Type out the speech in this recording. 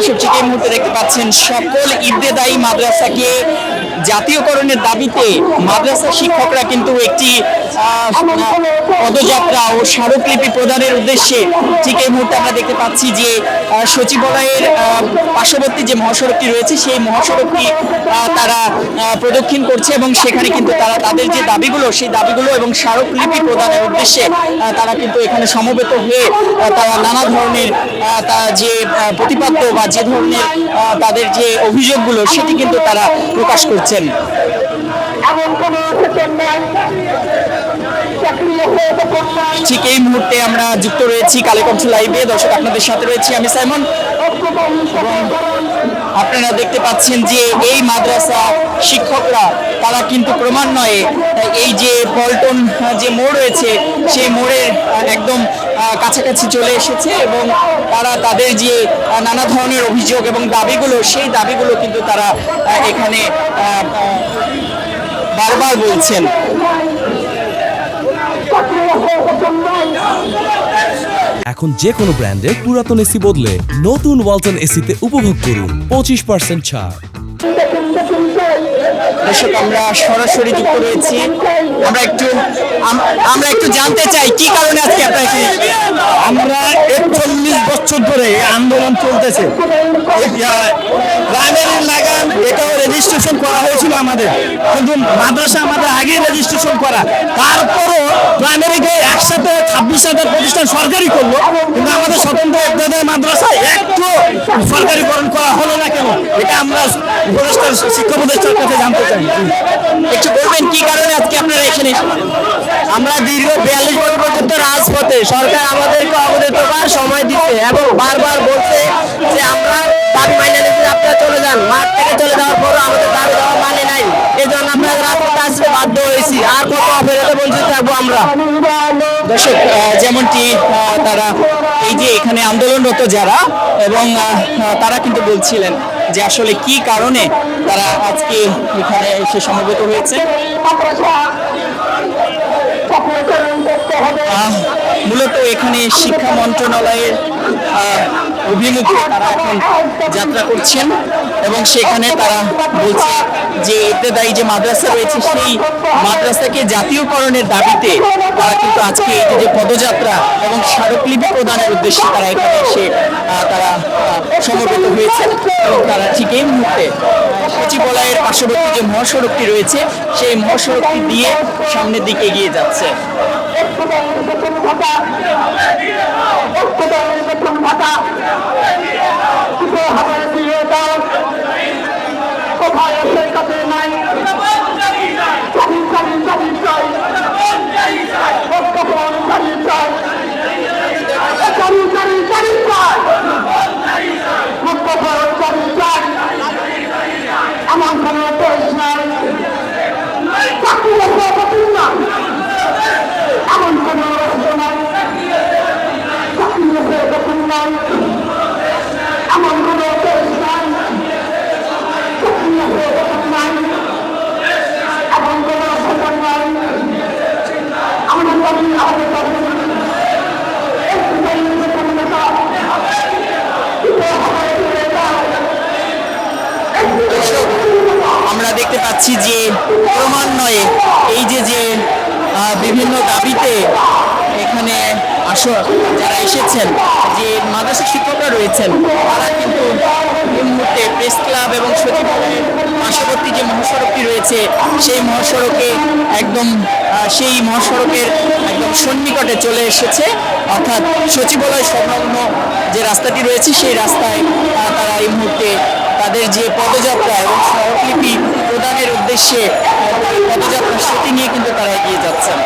দর্শক ঠিক এই মুহূর্তে দেখতে পাচ্ছেন সকল ইবতেদায়ী মাদ্রাসাকে জাতীয়করণের দাবিতে মাদ্রাসা শিক্ষকরা কিন্তু একটি পদযাত্রা ও স্মারকলিপি প্রদানের উদ্দেশ্যে ঠিক এই মুহূর্তে আমরা দেখতে পাচ্ছি যে সচিবালয়ের পার্শ্ববর্তী যে মহাসড়কটি রয়েছে সেই মহাসড়কটি তারা প্রদক্ষিণ করছে এবং সেখানে কিন্তু তারা তাদের যে দাবিগুলো সেই দাবিগুলো এবং স্মারকলিপি প্রদানের উদ্দেশ্যে তারা কিন্তু এখানে সমবেত হয়ে তারা নানা ধরনের যে প্রতিপাদ্য বা যে ধরনের তাদের যে অভিযোগগুলো সেটি কিন্তু তারা প্রকাশ করছেন। ঠিক এই মুহূর্তে আমরা যুক্ত রয়েছি কালেকণ্ঠ লাইভে। দর্শক আপনাদের সাথে রয়েছি আমি সাইমন। আপনারা দেখতে পাচ্ছেন যে এই মাদ্রাসা শিক্ষকরা তারা কিন্তু ক্রমান্বয়ে এই যে পল্টন যে মোড় রয়েছে সেই মোড়ের একদম কাছাকাছি চলে এসেছে এবং তারা তাদের যে নানা ধরনের অভিযোগ এবং দাবিগুলো সেই দাবিগুলো কিন্তু তারা এখানে বারবার বলছেন। এখন যে কোনো ব্র্যান্ডের পুরাতন এসি বদলে নতুন ওয়ালটন এসিতে উপভোগ করুন 25% ছাড়। দর্শক আমরা সরাসরি যুক্ত রয়েছি। আমরা একটু জানতে চাই কি কারণে আজকে আপনারা আমরা 41 বছর ধরে আন্দোলন চলতেছে। প্রাইমারি লাগান এটাও রেজিস্ট্রেশন করা হয়েছিল আমাদের, কিন্তু মাদ্রাসা আমাদের আগে রেজিস্ট্রেশন করা, তারপরও প্রাইমারিকে একসাথে 26,000 প্রতিষ্ঠান সরকারি করলো, কিন্তু আমাদের স্বতন্ত্র ইবতেদায়ী মাদ্রাসা একটু সরকারিকরণ করা হলো না কেন? এটা আমরা শিক্ষা উপদেষ্টার কাছে জানতে চাই। একটু বলবেন কি কারণে আজকে আপনারা এখানে? আমরা দীর্ঘ 42 বছর পর্যন্ত রাজপথে, সরকার আমাদেরকে অবহিত করার সময় দিচ্ছে এবং বারবার বলছে যে আমরা দাবি মাইনে নিচ্ছি, আপনারা চলে যান। মাঠ থেকে চলে যাওয়ার পরও আমাদের দাবি দেওয়া মানে নাই, এই জন্য আমরা রাজপথে আসতে বাধ্য হয়েছি। আর কত অপেক্ষা বঞ্চিত থাকবো আমরা। দর্শক যেমনটি তারা এই যে এখানে আন্দোলনরত যারা এবং তারা কিন্তু বলছিলেন যে আসলে কি কারণে তারা আজকে এখানে এসে সমবেত হয়েছে। মূলত এখানে শিক্ষা মন্ত্রণালয়ের অভিমুখে তারা এখন যাত্রা করছেন এবং সেখানে তারা বলছে যে ইবতেদায়ী যে মাদ্রাসা রয়েছে সেই মাদ্রাসাকে জাতীয়করণের দাবিতে তারা কিন্তু আজকে এই যে পদযাত্রা এবং স্মারকলিপি প্রদানের উদ্দেশ্যে তারা এখানে এসে তারা সমবেত হয়েছে এবং তারা ঠিক এই মুহূর্তে সচিবালয়ের পার্শ্ববর্তী যে মহাসড়কটি রয়েছে সেই মহাসড়কটি দিয়ে সামনের দিকে এগিয়ে যাচ্ছে। আমার কোনো দেশ নাই, এমন কোনো রাষ্ট্র নাই, এমন কোনো দেশ নাই, এমন কোনো সরকার নাই। আমাদের দাবি আমাদের দাবি আমরা দেখতে পাচ্ছি যে ক্রমান্বয়ে এই যে বিভিন্ন দাবিতে এখানে যারা এসেছেন যে মাদ্রাসা শিক্ষকরা রয়েছেন তারা কিন্তু এই মুহূর্তে প্রেস ক্লাব এবং সচিবালয়ের পার্শ্ববর্তী যে মহাসড়কটি রয়েছে সেই মহাসড়কে একদম সেই মহাসড়কের একদম সন্নিকটে চলে এসেছে, অর্থাৎ সচিবালয় সংলগ্ন যে রাস্তাটি রয়েছে সেই রাস্তায় তারা এই মুহূর্তে তাদের যে পদযাত্রা এবং স্মারকলিপি প্রদানের উদ্দেশ্যে পদযাত্রা সেটি নিয়ে কিন্তু তারা এগিয়ে যাচ্ছেন।